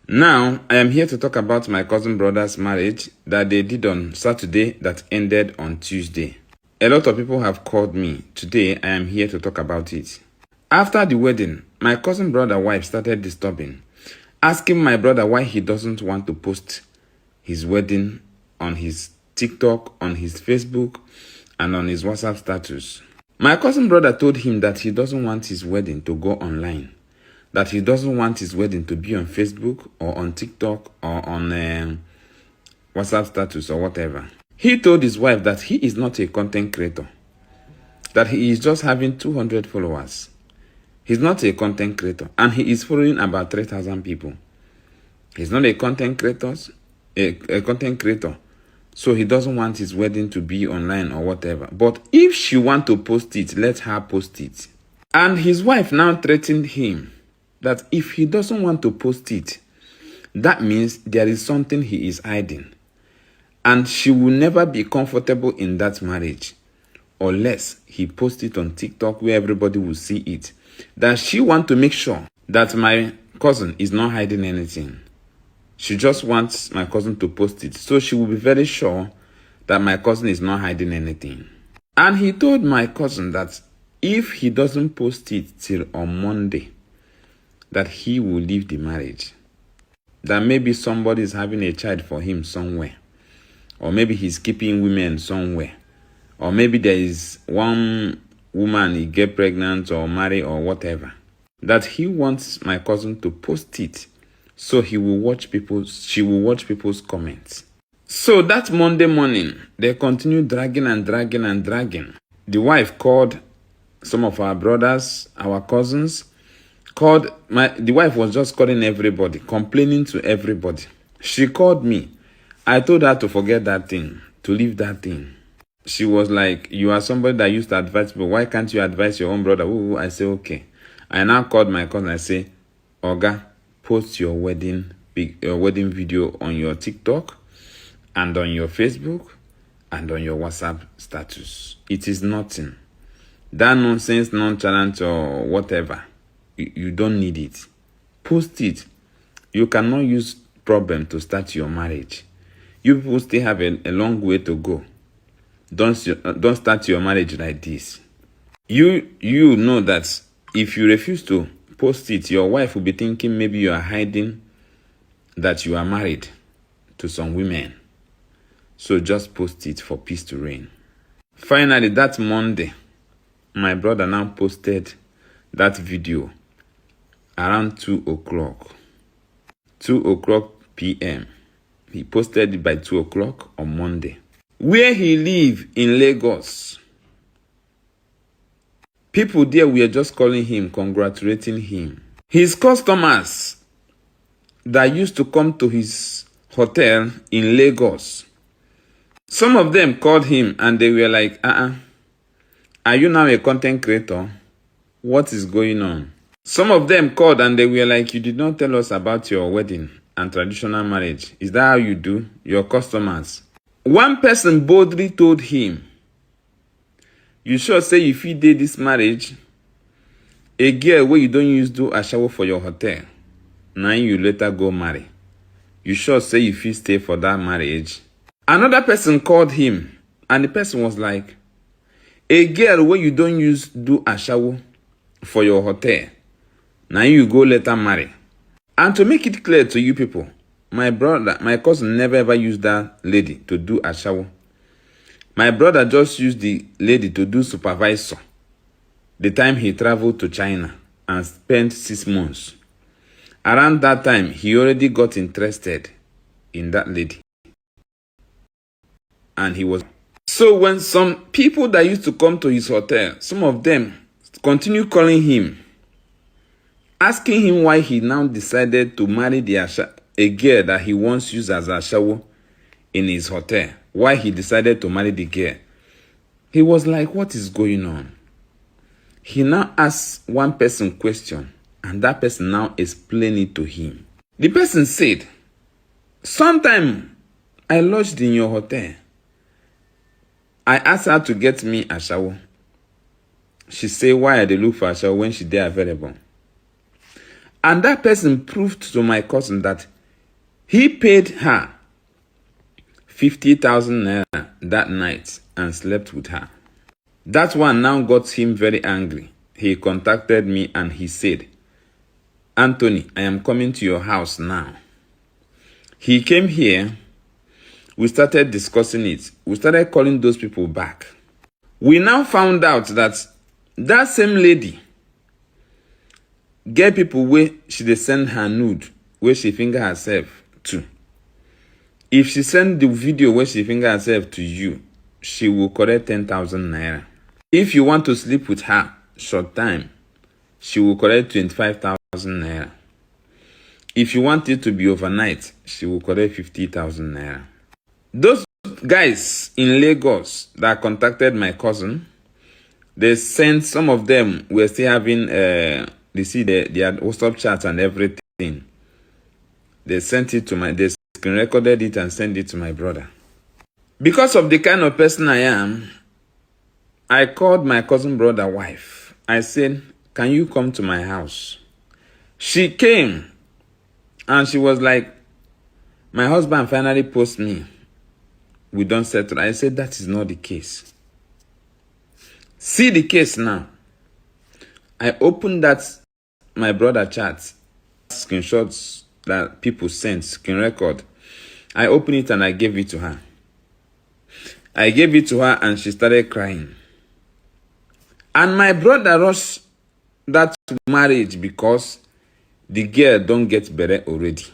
Now, I am here to talk about my cousin brother's marriage that they did on Saturday that ended on Tuesday. A lot of people have called me. Today, I am here to talk about it. After the wedding, my cousin brother's wife started disturbing, asking my brother why he doesn't want to post his wedding on his TikTok, on his Facebook, and on his WhatsApp status. My cousin brother told him that he doesn't want his wedding to go online, that he doesn't want his wedding to be on Facebook or on TikTok or on WhatsApp status or whatever. He told his wife that he is not a content creator, that he is just having 200 followers. He's not a content creator, and he is following about 3,000 people. He's not a content creator, so he doesn't want his wedding to be online or whatever. But if she wants to post it, let her post it. And his wife now threatened him that if he doesn't want to post it, that means there is something he is hiding. And she will never be comfortable in that marriage unless he posts it on TikTok where everybody will see it. That she wants to make sure that my cousin is not hiding anything. She just wants my cousin to post it, so she will be very sure that my cousin is not hiding anything. And he told my cousin that if he doesn't post it till on Monday, that he will leave the marriage. That maybe somebody is having a child for him somewhere. Or maybe he's keeping women somewhere. Or maybe there is one woman he get pregnant or marry or whatever. That he wants my cousin to post it so she will watch people's comments. So that Monday morning, they continued dragging. The wife called some of our brothers, our cousins. The wife was just calling everybody, complaining to everybody. She called me. I told her to forget that thing, to leave that thing. She was like, you are somebody that used to advise people. Why can't you advise your own brother? Ooh, I say, okay. I now called my cousin. I say, Oga, post your wedding video on your TikTok and on your Facebook and on your WhatsApp status. It is nothing. That nonsense, nonchalant or whatever, you don't need it. Post it. You cannot use problem to start your marriage. You people still have a long way to go. Don't start your marriage like this. You know that if you refuse to post it, your wife will be thinking maybe you are hiding that you are married to some women. So just post it for peace to reign. Finally, that Monday, my brother now posted that video around 2 o'clock. 2 o'clock p.m. He posted it by 2 o'clock on Monday. Where he lives in Lagos. People there were just calling him, congratulating him. His customers that used to come to his hotel in Lagos, some of them called him and they were like, are you now a content creator? What is going on? Some of them called and they were like, you did not tell us about your wedding and traditional marriage. Is that how you do? Your customers. One person boldly told him, you sure say if you did this marriage, a girl where you don't use do a shower for your hotel, now you later go marry. You sure say if you stay for that marriage? Another person called him and the person was like, a girl where you don't use do a shower for your hotel, now you go later marry. And to make it clear to you people, my cousin never ever used that lady to do a shower. My brother just used the lady to do supervisor the time he traveled to China and spent 6 months. Around that time, he already got interested in that lady. And he was... So when some people that used to come to his hotel, some of them continue calling him, asking him why he now decided to marry a girl that he once used as a shower in his hotel. Why he decided to marry the girl. He was like, what is going on? He now asked one person question, and that person now explained it to him. The person said, sometime I lodged in your hotel. I asked her to get me a shower. She said, why I dey look for a shower when she dey available? And that person proved to my cousin that He paid her 50,000 naira that night and slept with her. That one now got him very angry. He contacted me and he said, Anthony, I am coming to your house now. He came here. We started discussing it. We started calling those people back. We now found out that that same lady get people where she dey send her nude, where she finger herself to. If she send the video where she finger herself to you, she will collect 10,000 naira. If you want to sleep with her short time, she will collect 25,000 naira. If you want it to be overnight, she will collect 50,000 naira. Those guys in Lagos that contacted my cousin, they sent, some of them were still having, they see their WhatsApp chats and everything. They sent it to they screen recorded it and sent it to my brother. Because of the kind of person I am, I called my cousin brother wife. I said, can you come to my house? She came and she was like, my husband finally posted me. We don't settle. I said, that is not the case. See the case now. I opened that, my brother chat, screenshots that people sent, screen record. I opened it and I gave it to her. I gave it to her and she started crying. And my brother rushed that marriage because the girl don't get better already.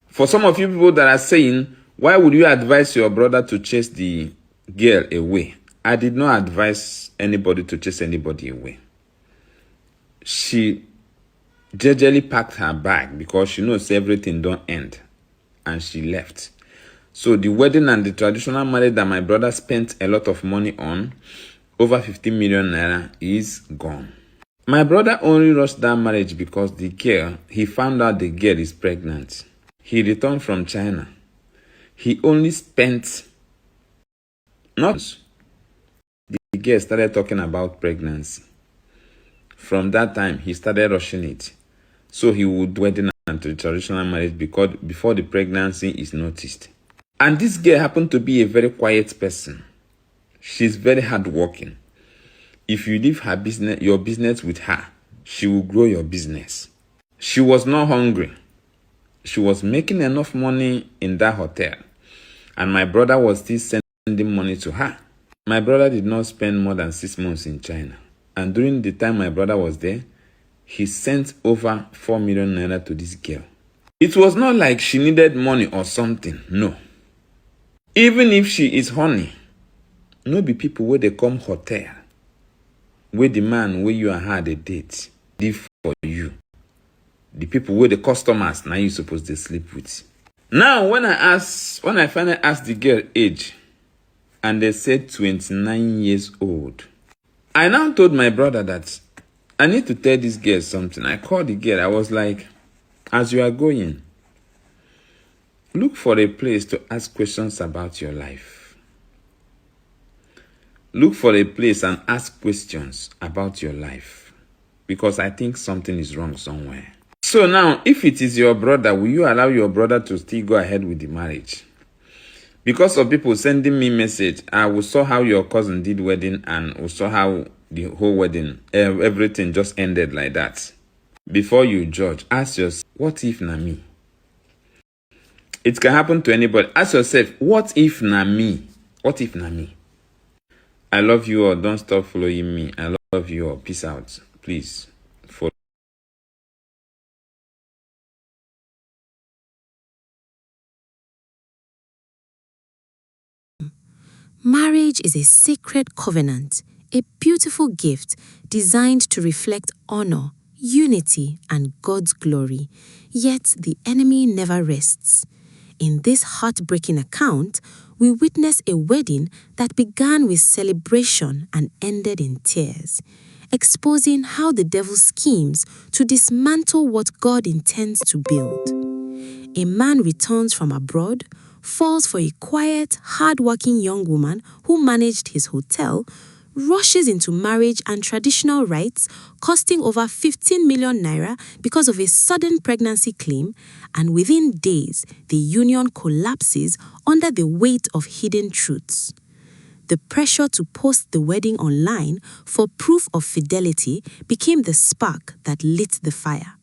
For some of you people that are saying, why would you advise your brother to chase the girl away? I did not advise anybody to chase anybody away. She gingerly packed her bag because she knows everything don't end. And she left. So the wedding and the traditional marriage that my brother spent a lot of money on, over 50 million naira, is gone. My brother only rushed that marriage because the girl, he found out the girl is pregnant. He returned from China. He only spent, not, the girl started talking about pregnancy. From that time, he started rushing it. So he would do wedding and traditional marriage because before the pregnancy is noticed. And this girl happened to be a very quiet person. She's very hardworking. If you leave her business, your business with her, she will grow your business. She was not hungry. She was making enough money in that hotel. And my brother was still sending money to her. My brother did not spend more than 6 months in China. And during the time my brother was there, he sent over 4 million naira to this girl. It was not like she needed money or something. No. Even if she is honey, no be people where they come hotel, where the man where you and her they date, live for you. The people where the customers now you supposed to sleep with. Now when I finally asked the girl age, and they said 29 years old, I now told my brother that I need to tell this girl something. I called the girl. I was like, as you are going, look for a place to ask questions about your life. Look for a place and ask questions about your life. Because I think something is wrong somewhere. So now, if it is your brother, will you allow your brother to still go ahead with the marriage? Because of people sending me message, we saw how your cousin did wedding and we saw how the whole wedding, everything just ended like that. Before you judge, ask yourself, what if na me? It can happen to anybody. Ask yourself, what if na me? What if na me? I love you all. Don't stop following me. I love you all. Peace out. Please follow. Marriage is a sacred covenant, a beautiful gift designed to reflect honor, unity, and God's glory. Yet the enemy never rests. In this heartbreaking account, we witness a wedding that began with celebration and ended in tears, exposing how the devil schemes to dismantle what God intends to build. A man returns from abroad, falls for a quiet, hard-working young woman who managed his hotel, rushes into marriage and traditional rites, costing over 15 million naira because of a sudden pregnancy claim, and within days, the union collapses under the weight of hidden truths. The pressure to post the wedding online for proof of fidelity became the spark that lit the fire.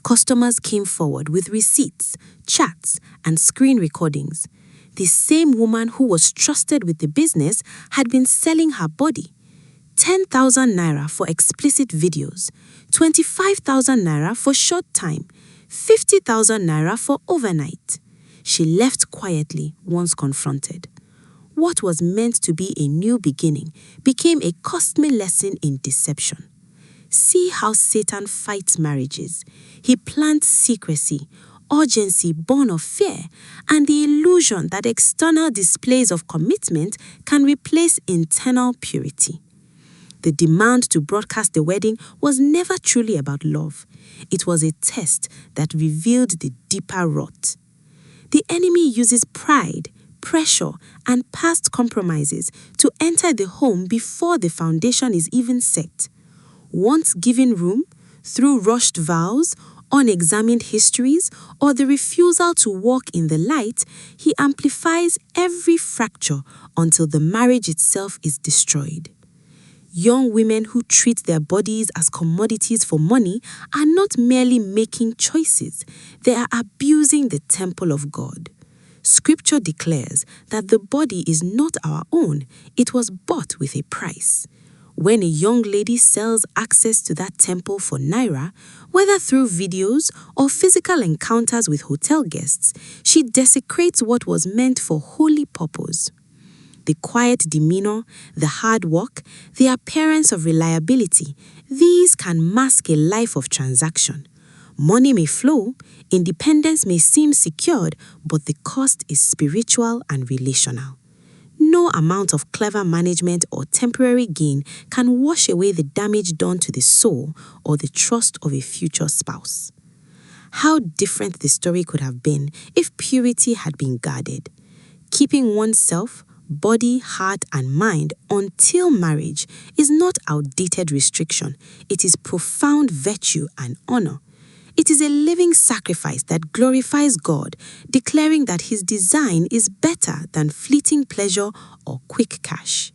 Customers came forward with receipts, chats, and screen recordings. The same woman who was trusted with the business had been selling her body. 10,000 naira for explicit videos, 25,000 naira for short time, 50,000 naira for overnight. She left quietly once confronted. What was meant to be a new beginning became a costly lesson in deception. See how Satan fights marriages. He plants secrecy, urgency born of fear, and the illusion that external displays of commitment can replace internal purity. The demand to broadcast the wedding was never truly about love. It was a test that revealed the deeper rot. The enemy uses pride, pressure, and past compromises to enter the home before the foundation is even set. Once given room, through rushed vows, unexamined histories, or the refusal to walk in the light, he amplifies every fracture until the marriage itself is destroyed. Young women who treat their bodies as commodities for money are not merely making choices, they are abusing the temple of God. Scripture declares that the body is not our own, it was bought with a price. When a young lady sells access to that temple for naira, whether through videos or physical encounters with hotel guests, she desecrates what was meant for holy purpose. The quiet demeanor, the hard work, the appearance of reliability, these can mask a life of transaction. Money may flow, independence may seem secured, but the cost is spiritual and relational. No amount of clever management or temporary gain can wash away the damage done to the soul or the trust of a future spouse. How different the story could have been if purity had been guarded. Keeping oneself, body, heart, and mind until marriage is not outdated restriction. It is profound virtue and honor. It is a living sacrifice that glorifies God, declaring that His design is better than fleeting pleasure or quick cash.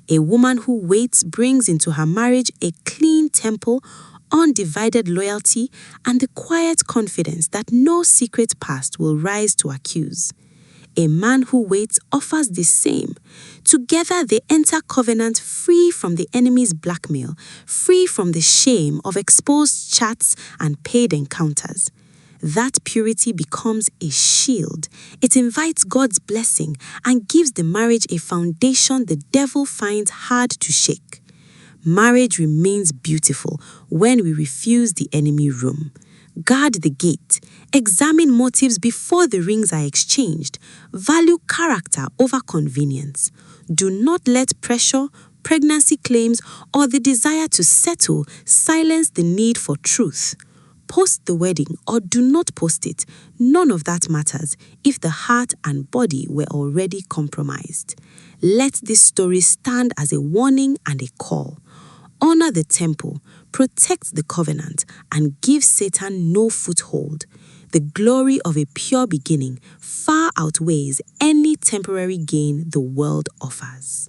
A woman who waits brings into her marriage a clean temple, undivided loyalty, and the quiet confidence that no secret past will rise to accuse. A man who waits offers the same. Together they enter covenant free from the enemy's blackmail, free from the shame of exposed chats and paid encounters. That purity becomes a shield. It invites God's blessing and gives the marriage a foundation the devil finds hard to shake. Marriage remains beautiful when we refuse the enemy room. Guard the gate. Examine motives before the rings are exchanged. Value character over convenience. Do not let pressure, pregnancy claims, or the desire to settle silence the need for truth. Post the wedding or do not post it. None of that matters if the heart and body were already compromised. Let this story stand as a warning and a call. Honor the temple, protect the covenant, and give Satan no foothold. The glory of a pure beginning far outweighs any temporary gain the world offers.